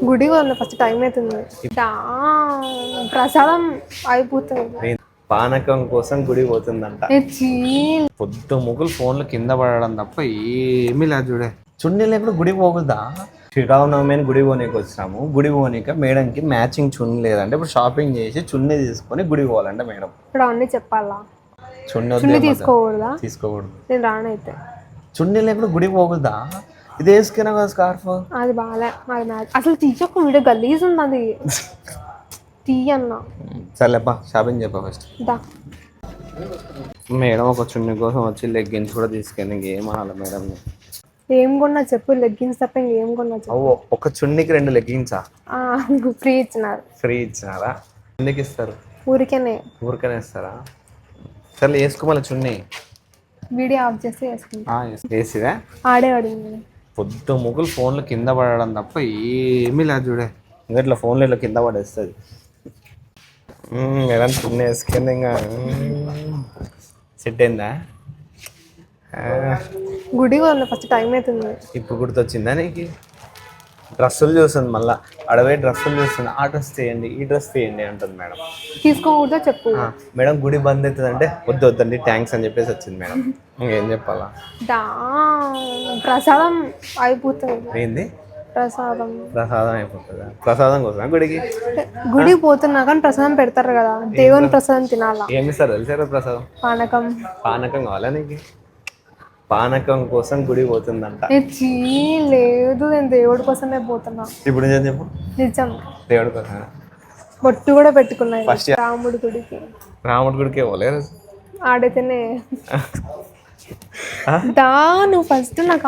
గుడి వాళ్ళ first time అవుతుంది. ప్రసాదం అయిపోతుంది. పానకం కోసం గుడి పోతుందంట. పొద్దు ముగ్గులు ఫోన్లు కింద పడడం తప్ప ఏమీ లేదు. చూడే చున్నీ లేకుండా గుడి పోగుదా. శ్రీరామనవమి అని గుడి పోనీకి వచ్చినాము. గుడి పోనీక మేడంకి మ్యాచింగ్ చున్నీ లేదంటే ఇప్పుడు షాపింగ్ చేసి చున్నీ తీసుకొని గుడి పోవాలంటే మేడం ఇప్పుడు అన్నీ చెప్పాలా? చున్నీ తీసుకోకూడదా? తీసుకోకూడదు. నేను రానైతే చున్నీ లేకుండా గుడి పోగుదా. ఇది వేసుకున్నా కదా స్కార్ఫ్. అది బాగా అసలు తీయొక్క వీడియో గలీజ్ ఉంది. అది తీయన్నా సర్లేపా షాపింగ్ చెప్పా ఫస్ట్. దా మేడం ఒక చున్నీ కోసం వచ్చి లెగ్గిన్స్ కూడా తీసుకెళ్ళి ఏం అనాలి మేడం? ఏం కొన్నా చెప్పు. లెగ్గిన్స్ తప్ప ఇంకేం కొన్నా చెప్పు. ఒక చున్నీకి 2 లెగ్గిన్సా? ఫ్రీ ఇచ్చినారు. ఫ్రీ ఇచ్చినారా? ఎందుకు ఇస్తారు? ఊరికనే ఇస్తారా? సరే వేసుకోమని చున్నీ. వీడియో ఆఫ్ చేసి వేసుకుంటా. వేసివా? ఆడే అడిగింది. పొద్దు ముగ్గులు ఫోన్లు కింద పడడం తప్ప ఏమీ లేదు. చూడే ఇంకా ఇట్లా ఫోన్లు ఇట్లా కింద పడేస్తుంది. మేడం చున్నీ వేసుకుంది ఇంకా సెట్ అయిందా? గుడి వాళ్ళ ఫస్ట్ టైం అవుతుంది. ఇప్పుడు గుర్తొచ్చిందా నీకు? డ్రెస్సులు చూస్తుంది మళ్ళీ అడవే డ్రెస్సులు చూస్తుంది. ఆ డ్రెస్ తీయండి, ఈ డ్రెస్ తీయండి అంటుంది మేడం. తీసుకోకూడదా చెప్పు. మేడం గుడి బంద్ అవుతుంది అంటే వద్దండి థ్యాంక్స్ అని చెప్పేసి వచ్చింది మేడం. ఇంకేం చెప్పాలా? ప్రసాదం అయిపోతుంది. ఏంది ప్రసాదం అయిపోతుందా? ప్రసాదం కోసం గుడికి పోతున్నా కానీ ప్రసాదం పెడతారు కదా, దేవుని ప్రసాదం తినాలా. ఏమి సార్ తెలిసారా? ప్రసాదం పానకం కావాలా నీకు? పానకం కోసం గుడి పోతుందంట. లేదు, నేను దేవుడి కోసమే పోతున్నా. ఇప్పుడు నిజం చెప్పు. నిజం. దేవుడి కోసం బొట్టు కూడా పెట్టుకున్నా ఫస్ట్. రాముడి గుడికే పోలేరు. ఆడైతేనే నువ్వు ఫస్ట్ నాకు